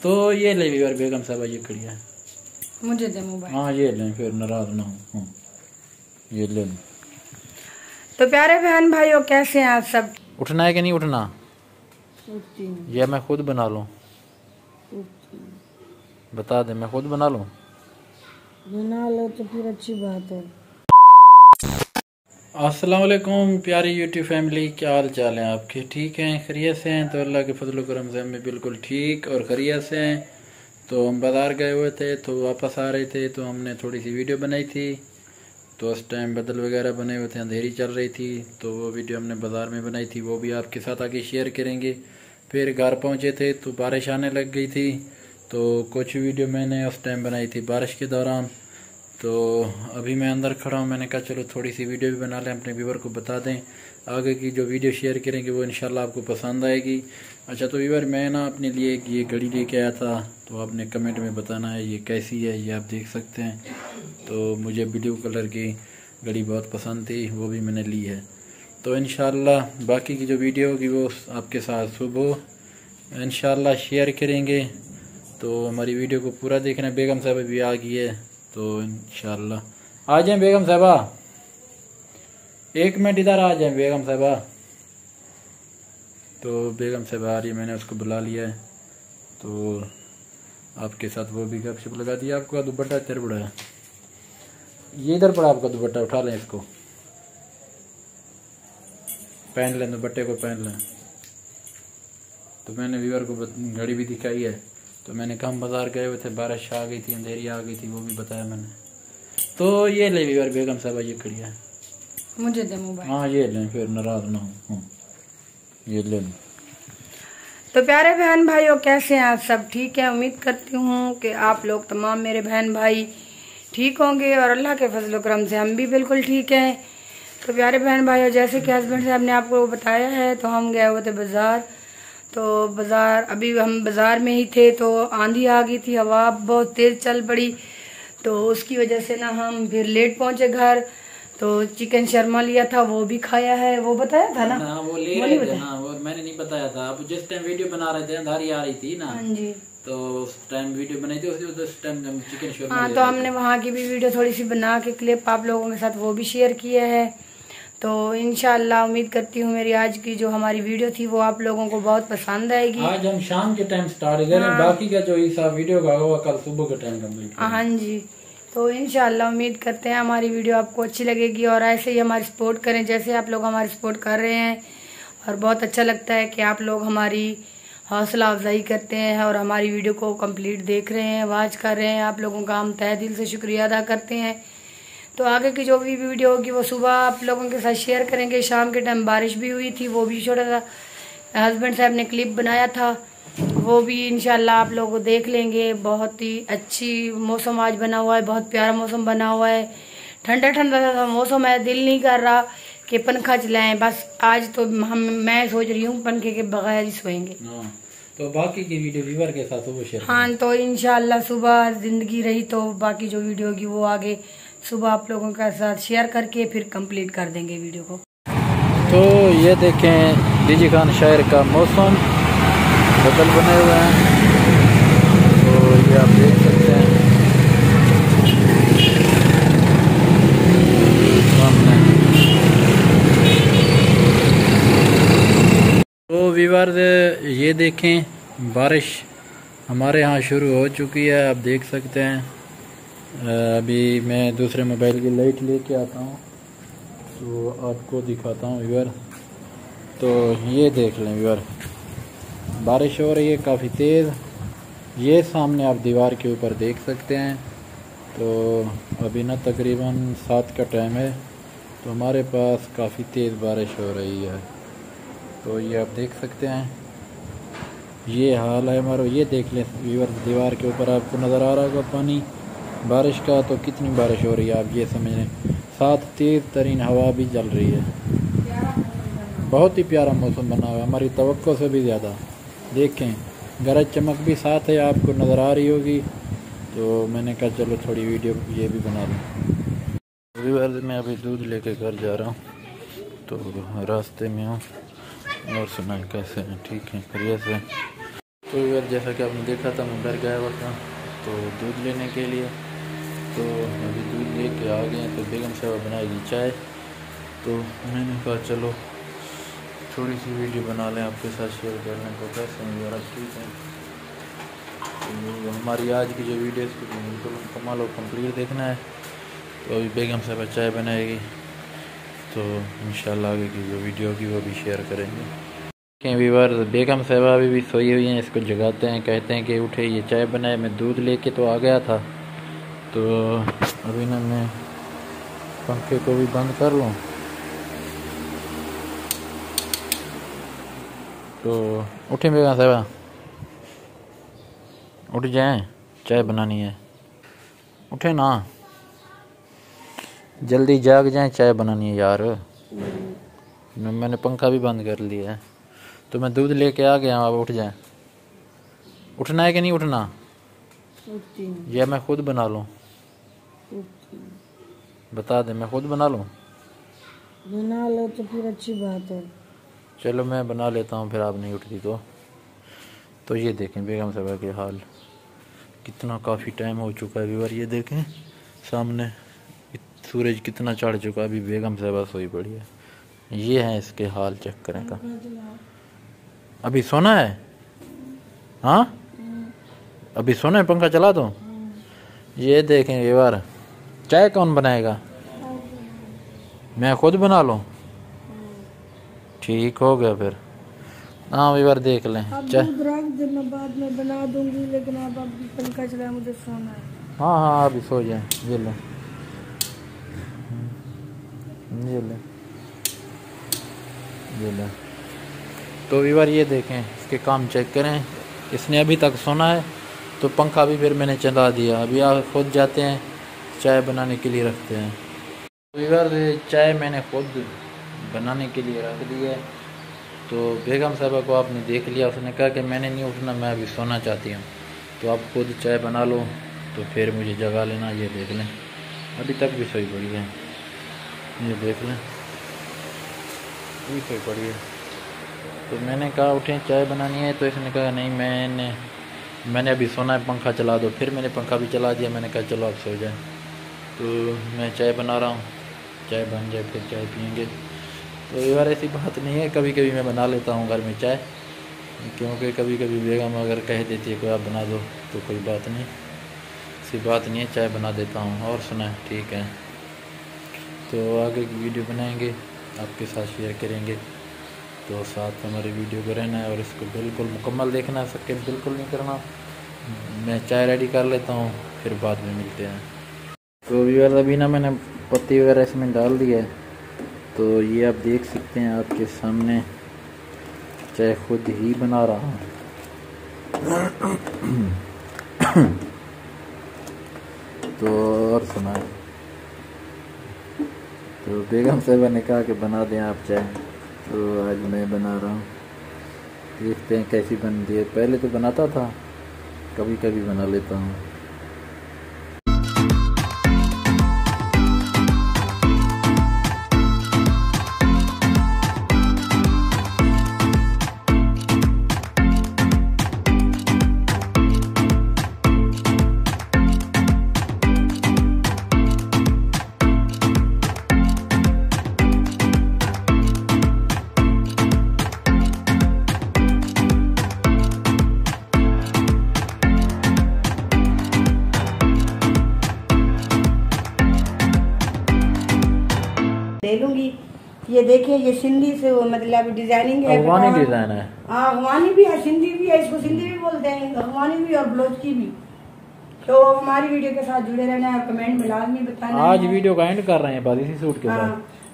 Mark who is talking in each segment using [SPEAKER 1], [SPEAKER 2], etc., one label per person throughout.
[SPEAKER 1] तो ये ले व्यूअर, बेगम साहब ये खड़ी है,
[SPEAKER 2] मुझे दे मोबाइल।
[SPEAKER 1] हाँ ये लें, फिर नाराज ना हो। ये ले लें।
[SPEAKER 2] तो प्यारे बहन भाइयों, कैसे हैं आप सब?
[SPEAKER 1] उठना है कि नहीं उठना? या मैं खुद बना लूं? बता दे, मैं खुद बना लूं?
[SPEAKER 2] बना लो तो फिर अच्छी बात है।
[SPEAKER 1] अस्सलाम वालेकुम प्यारी यूट्यूब फैमिली, क्या हाल चाल है आपके? ठीक हैं, खैरियत से हैं? तो अल्लाह के फजल करम से हमें बिल्कुल ठीक और खैरियत से हैं। तो हम बाज़ार गए हुए थे, तो वापस आ रहे थे, तो हमने थोड़ी सी वीडियो बनाई थी। तो उस टाइम बदल वगैरह बने हुए थे, अंधेरी चल रही थी, तो वो वीडियो हमने बाज़ार में बनाई थी, वो भी आपके साथ आगे शेयर करेंगे। फिर घर पहुँचे थे तो बारिश आने लग गई थी, तो कुछ वीडियो मैंने उस टाइम बनाई थी बारिश के दौरान। तो अभी मैं अंदर खड़ा हूँ, मैंने कहा चलो थोड़ी सी वीडियो भी बना लें, अपने व्यूवर को बता दें। आगे की जो वीडियो शेयर करेंगे वो इंशाल्लाह आपको पसंद आएगी। अच्छा, तो व्यूवर मैं ना अपने लिए ये घड़ी लेके आया था, तो आपने कमेंट में बताना है ये कैसी है। ये आप देख सकते हैं, तो मुझे ब्लू कलर की घड़ी बहुत पसंद थी, वो भी मैंने ली है। तो इंशाल्लाह बाकी की जो वीडियो होगी वो आपके साथ सुबह इंशाल्लाह शेयर करेंगे। तो हमारी वीडियो को पूरा देखना। बेगम साहब भी आ गई है, तो इंशाल्लाह आ जाए बेगम साहबा, एक मिनट इधर आ जाए बेगम साहबा। तो बेगम साहबा आ रही है, मैंने उसको बुला लिया है, तो आपके साथ वो भी गपशप लगा दिया। आपका दुपट्टा तेरे बड़ा है, ये इधर पड़ा आपका दुपट्टा, उठा लें इसको, पहन लें, दुपट्टे को पहन लें। तो मैंने व्यूअर को घड़ी भी दिखाई है। तो मैंने कहा हम बाजार गए हुए थे, बारिश आ गई थी, अंधेरी आ गई थी, वो भी बताया मैंने। तो ये ले व्यूअर, बेगम साहब ये खड़ी है,
[SPEAKER 2] मुझे दे मोबाइल।
[SPEAKER 1] हाँ ये लें, फिर नाराज ना हो। ये ले लें।
[SPEAKER 2] तो प्यारे बहन भाइयों, कैसे हैं आप सब? ठीक है, उम्मीद करती हूँ कि आप लोग तमाम मेरे बहन भाई ठीक होंगे, और अल्लाह के फजल करम से हम भी बिल्कुल ठीक हैं। तो प्यारे बहन भाइयों, जैसे कि हस्बैंड साहब ने आपको बताया है, तो हम गए हुए थे बाजार। तो बाजार, अभी हम बाजार में ही थे, तो आंधी आ गई थी, हवा बहुत तेज चल पड़ी, तो उसकी वजह से ना हम फिर लेट पहुंचे घर। तो चिकन शर्मा लिया था, वो भी खाया है, वो बताया था ना?
[SPEAKER 1] हाँ वो ले रहे थे, हाँ वो मैंने नहीं बताया था। आप जिस टाइम वीडियो बना रहे थे अंधारी आ रही थी ना,
[SPEAKER 2] हाँ जी,
[SPEAKER 1] तो उस टाइम वीडियो बनाई थी, उस टाइम हम चिकन शर्मा।
[SPEAKER 2] हाँ, तो हमने वहाँ की भी वीडियो थोड़ी सी बना के क्लिप आप लोगों के साथ वो भी शेयर किया है। तो इंशाल्लाह उम्मीद करती हूँ मेरी आज की जो हमारी वीडियो थी वो आप लोगों को बहुत पसंद आएगी।
[SPEAKER 1] आज हम शाम के टाइम स्टार्ट करें, बाकी का जो हिस्सा वीडियो का होगा कल सुबह के टाइम कंप्लीट।
[SPEAKER 2] हाँ जी, तो इंशाल्लाह उम्मीद करते हैं हमारी वीडियो आपको अच्छी लगेगी, और ऐसे ही हमारी सपोर्ट करें जैसे आप लोग हमारी सपोर्ट कर रहे हैं। और बहुत अच्छा लगता है कि आप लोग हमारी हौसला अफजाई करते हैं और हमारी वीडियो को कंप्लीट देख रहे हैं, वॉच कर रहे हैं। आप लोगों का हम तहे दिल से शुक्रिया अदा करते हैं। तो आगे की जो भी वीडियो होगी वो सुबह आप लोगों के साथ शेयर करेंगे। शाम के टाइम बारिश भी हुई थी, वो भी छोटा सा हस्बैंड साहब ने क्लिप बनाया था, वो भी इंशाल्लाह आप लोग देख लेंगे। बहुत ही अच्छी मौसम आज बना हुआ है, बहुत प्यारा मौसम बना हुआ है, ठंडा ठंडा सा मौसम है, दिल नहीं कर रहा कि पंखा चलाएं। बस आज तो मैं सोच रही हूँ पंखे के बगैर ही सोएंगे।
[SPEAKER 1] तो बाकी की वीडियो व्यूअर के साथ वो शेयर।
[SPEAKER 2] हाँ, तो इंशाल्लाह सुबह जिंदगी रही तो बाकी जो वीडियो होगी वो आगे सुबह आप लोगों के साथ शेयर करके फिर कंप्लीट कर देंगे वीडियो को।
[SPEAKER 1] तो ये देखें डीजी खान शहर का मौसम, बदल बने हुए हैं, तो ये आप देख सकते हैं सामने। तो व्यूअर्स ये देखें, बारिश हमारे यहाँ शुरू हो चुकी है, आप देख सकते हैं। अभी मैं दूसरे मोबाइल की लाइट लेके आता हूँ तो आपको दिखाता हूँ व्यूअर। तो ये देख लें व्यूअर, बारिश हो रही है काफ़ी तेज़, ये सामने आप दीवार के ऊपर देख सकते हैं। तो अभी ना तकरीबन 7 का टाइम है, तो हमारे पास काफ़ी तेज़ बारिश हो रही है। तो ये आप देख सकते हैं, ये हाल है हमारा। ये देख लें व्यूअर, दीवार के ऊपर आपको नज़र आ रहा होगा पानी बारिश का। तो कितनी बारिश हो रही है आप ये समझ लें, साथ तेज़ तरीन हवा भी चल रही है, बहुत ही प्यारा मौसम बना हुआ है, हमारी तवक्को से भी ज़्यादा। देखें गरज चमक भी साथ है, आपको नज़र आ रही होगी। तो मैंने कहा चलो थोड़ी वीडियो ये भी बना लूँ। व्यूअर्स मैं अभी दूध लेके घर जा रहा हूँ, तो रास्ते में हूँ। और सुनाएं कैसे हैं? ठीक है, खैरियत से। तो यार जैसा कि आपने देखा था मैं घर गया हुआ था तो दूध लेने के लिए, तो अभी दूध लेके आ गए हैं। तो बेगम साहब बनाएगी चाय, तो मैंने कहा चलो थोड़ी सी वीडियो बना लें आपके साथ शेयर कर लें। तो कैसे हैं यार, ठीक है। तो हमारी आज की जो वीडियो है इसको बिल्कुल मुकम्मल और कंप्लीट देखना है। तो अभी बेगम साहब चाय बनाएगी, तो इंशाल्लाह आगे की जो वीडियो होगी वो भी शेयर करेंगे। व्यूअर बेगम साहबा अभी भी सोई हुई हैं, इसको जगाते हैं, कहते हैं कि उठे ये चाय बनाए। मैं दूध लेके तो आ गया था, तो अभी ना मैं पंखे को भी बंद कर लूँ। तो उठे बेगम साहबा, उठ जाएं, चाय बनानी है, उठे ना, जल्दी जाग जाएं, चाय बनानी है यार। मैंने पंखा भी बंद कर लिया है, तो मैं दूध लेके आ गया, अब उठ जाएं। उठना है कि नहीं उठना, या मैं खुद बना लूं? बता दे, मैं खुद बना लूं?
[SPEAKER 2] बना लो तो फिर अच्छी बात है।
[SPEAKER 1] चलो मैं बना लेता हूं, फिर आप नहीं उठती तो ये देखें बेगम साहबा के हाल, कितना काफ़ी टाइम हो चुका है व्यूअर। ये देखें सामने सूरज कितना चढ़ चुका है, अभी बेगम साहबा सोई पड़ी है। ये है इसके हाल, चेक करें का। अभी सोना है? हाँ अभी सोना है, पंखा चला दो। ये देखें व्यूअर, चाय कौन बनाएगा? मैं खुद बना लूं? ठीक हो गया फिर। हाँ व्यूअर देख लें, चाय
[SPEAKER 2] रख देना, बाद में बना दूंगी, लेकिन अब अभी पंखा चला, मुझे सोना है।
[SPEAKER 1] हाँ हाँ अभी सो जाए। ये ले, ये ले, ये ले। तो व्यूअर ये देखें, इसके काम चेक करें। इसने अभी तक सोना है, तो पंखा भी फिर मैंने चला दिया। अभी आप खुद जाते हैं चाय बनाने के लिए रखते हैं। व्यूअर चाय मैंने खुद बनाने के लिए रख दी है। तो बेगम साहबा को आपने देख लिया, उसने कहा कि मैंने नहीं उठना, मैं अभी सोना चाहती हूँ। तो आप खुद चाय बना लो, तो फिर मुझे जगा लेना। ये देख लें, अभी तक भी सोई पड़ी है। ये देख लें, सोई पड़ी है। तो मैंने कहा उठें चाय बनानी है, तो इसने कहा नहीं मैंने अभी सोना है, पंखा चला दो। फिर मैंने पंखा भी चला दिया। मैंने कहा चलो आप सो जाए। तो मैं चाय बना रहा हूँ, चाय बन जाए फिर चाय पियेंगे। तो यार ऐसी बात नहीं है, कभी कभी मैं बना लेता हूँ घर में चाय, क्योंकि कभी कभी बेगम अगर कह देती है कोई आप बना दो तो कोई बात नहीं, ऐसी बात नहीं है, चाय बना देता हूँ। और सुना, ठीक है। तो आगे की वीडियो बनाएंगे, आपके साथ शेयर करेंगे। तो साथ हमारी वीडियो को रहना है और इसको बिल्कुल मुकम्मल देखना है, सबके बिल्कुल नहीं करना। मैं चाय रेडी कर लेता हूँ, फिर बाद में मिलते हैं। तो व्यूअर अभी ना मैंने पत्ती वगैरह इसमें डाल दी है, तो ये आप देख सकते हैं आपके सामने, चाय खुद ही बना रहा हूँ। तो और सुना, तो बेगम साहबा ने कहा कि बना दें आप चाय, तो आज मैं बना रहा हूँ। देखते हैं कैसी बनती है। पहले तो बनाता था, कभी कभी बना लेता हूँ।
[SPEAKER 2] ले लूंगी। ये देखिए, ये सिंधी से वो मतलब डिजाइनिंग है,
[SPEAKER 1] अफगानी डिजाइन है।
[SPEAKER 2] हाँ अफगानी भी है, सिंधी भी है, इसको सिंधी भी बोलते हैं, अफगानी भी और ब्लाउज की भी। तो हमारी वीडियो के साथ जुड़े रहना है, कमेंट में लाजमी बताना। आज
[SPEAKER 1] वीडियो का एंड कर रहे हैं इसी सूट के साथ।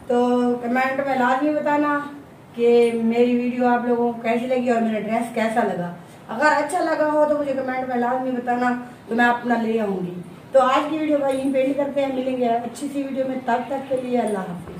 [SPEAKER 2] तो कमेंट में लाजमी बताना कि मेरी वीडियो आप लोगों को कैसी लगी और मेरा ड्रेस कैसा लगा। अगर अच्छा लगा हो तो मुझे कमेंट में लाजमी बताना, तो मैं अपना ले आऊंगी। तो आज की वीडियो भाई यहीं पे एंड करते हैं, मिलेंगे अच्छी सी वीडियो में, तब तक के लिए अल्लाह हाफिज़।